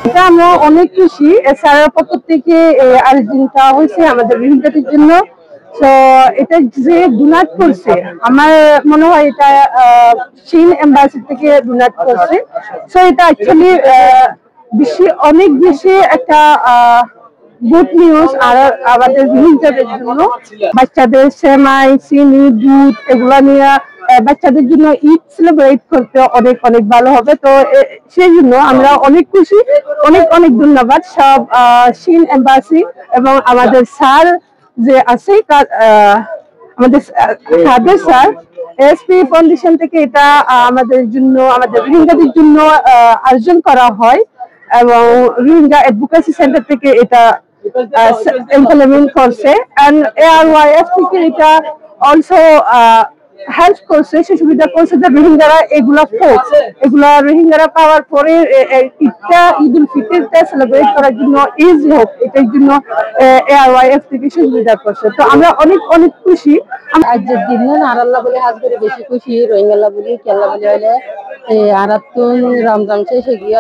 এটা আমরা অনেক খুশি স্যারের পক্ষ থেকে আয়োজনটা হয়েছে আমাদের রোহিঙ্গাদের জন্য। তো এটা যে ডোনেট করছে আমার মনে হয় এটা চীন এম্বাসি থেকে ডোনেট করছে। তো এটা অ্যাকচুয়ালি অনেক বেশি একটা গুড নিউজ আর আমাদের রোহিঙ্গাদের জন্য। বাচ্চাদের সেমাই চিনি দুধ এগুলা নিয়ে বাচ্চাদের জন্য ঈদ সেলিব্রেট করতে অনেক অনেক ভালো হবে। তো সেই জন্য আমরা অনেক খুশি। অনেক অনেক ধন্যবাদ সব চীন এম্বাসি এবং আমাদের স্যার যে আছে আমাদের সাদের স্যার এসপি ফাউন্ডেশন থেকে এটা আমাদের জন্য আমাদের রোহিঙ্গাদের জন্য আয়োজন করা হয় এবং রোহিঙ্গা অ্যাডভোকেসি সেন্টার থেকে এটা ইমপ্লিমেন্ট করছে এন্ড ARYF থেকে এটা অলসো হেল্প করছে সুবিধা করছে যে রোহিঙ্গারা এগুলা রোহিঙ্গারা পাওয়ার পরে ঈদুল ফিতরটা সেলিব্রেট করার জন্য ইজি হোক এটার জন্য ARYF থেকে সুবিধা করছে। তো আমরা অনেক অনেক খুশি। আজকের দিনে আরাল্লাহ বলে হাজ করে বেশি খুশি রোহিঙ্গাল্লাহ বলি কেল্লা বলে হলে আরাতুন রমজান শেষে গিয়ে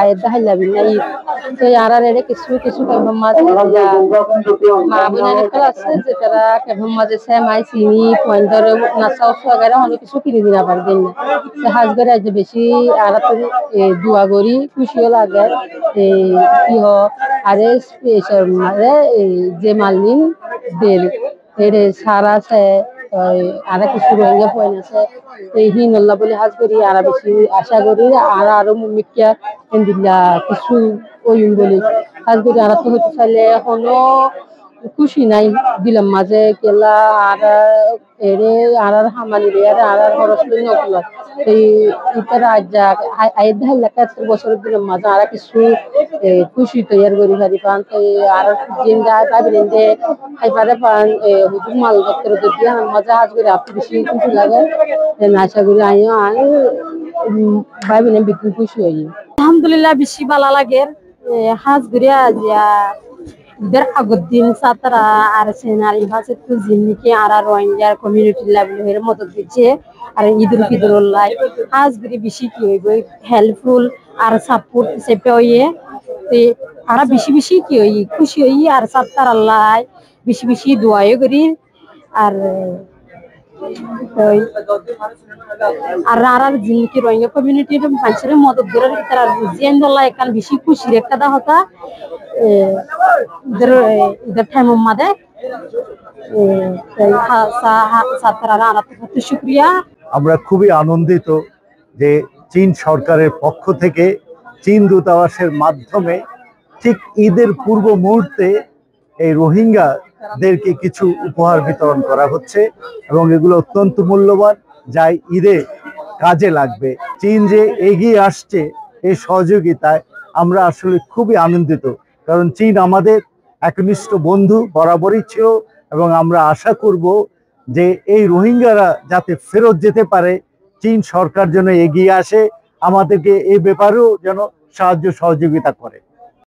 আয়দা হাইলাবিন না ঈদ তো আরার এর কিছু কিছু কেবল মাঝে মা বোনের খেলা আছে যে তারা কেবল মাঝে সেমাই চিনি পয়েন্টার নাচাও সগারে অনেক কিছু কিনে দিনা পারবেন না তো হাজ করে আজ বেশি আরাতুন দোয়া করি খুশিও লাগে কি হ আরে স্পেশাল মানে যে মালিন দেল এর সারা আছে আর কিছু রোহিঙ্গা পয়েন্ট আছে এই হিনল্লা বলে হাজ করি আর বেশি আশা করি আর আরো মুমিকিয়া এন্দিল্লা কিছু ওইম বলি হাজ করি আর তো হতে চাইলে এখনো খুশি নাই দিলাম মাঝে কেলা আর এরে আর হামানি রে আর খরচ লই নকলা এই ইতার আজা আইদা এলাকা বছর দিলাম মাঝে আর কিছু খুশি তৈরি করি পারি পান আর জিন্দা পাবেন যে খাইপারে পান হুজুর মাল দপ্তর দিয়ে মজা হাজ করে আপনি বেশি খুশি লাগে আশা করি আইও আর ভাইবেন বিক্রি খুশি হই আলহামদুলিল্লাহ বেশি ভালো লাগে হাজ করে আজিয়া इधर अगुद्दीन सातरा আর সেনার ইউনিভার্সিটি জিন্নিকে আর রোহিঙ্গা কমিউনিটি লেভেলের মদত দিচ্ছে আর ঈদুল ফিতরুল্লাহ আজ গরি বেশি কি হইব হেল্পফুল আর সাপোর্ট হিসেবে হইয়ে আর বেশি বেশি কি হই খুশি হই আর সাত্তার আল্লাহ বেশি বেশি দোয়াও করি আর আর জিন্নিকে রোহিঙ্গা কমিউনিটির মানুষের মদত করে তারা জিয়ান আল্লাহ একান বেশি খুশির একটা দা হতা इधर टाइम मादे शुक्रिया। আমরা খুবই আনন্দিত যে চীন সরকারের পক্ষ থেকে চীন দূতাবাসের মাধ্যমে ঠিক ঈদের পূর্ব মুহূর্তে এই রোহিঙ্গাদেরকে কিছু উপহার বিতরণ করা হচ্ছে এবং এগুলো অত্যন্ত মূল্যবান যা ঈদে কাজে লাগবে। চীন যে এগিয়ে আসছে এই সহযোগিতায় আমরা আসলে খুবই আনন্দিত, কারণ চীন আমাদের একনিষ্ঠ বন্ধু বরাবরই ছিল এবং আমরা আশা করব যে এই রোহিঙ্গারা যাতে ফেরত যেতে পারে চীন সরকার যেন এগিয়ে আসে, আমাদেরকে এই ব্যাপারেও যেন সাহায্য সহযোগিতা করে।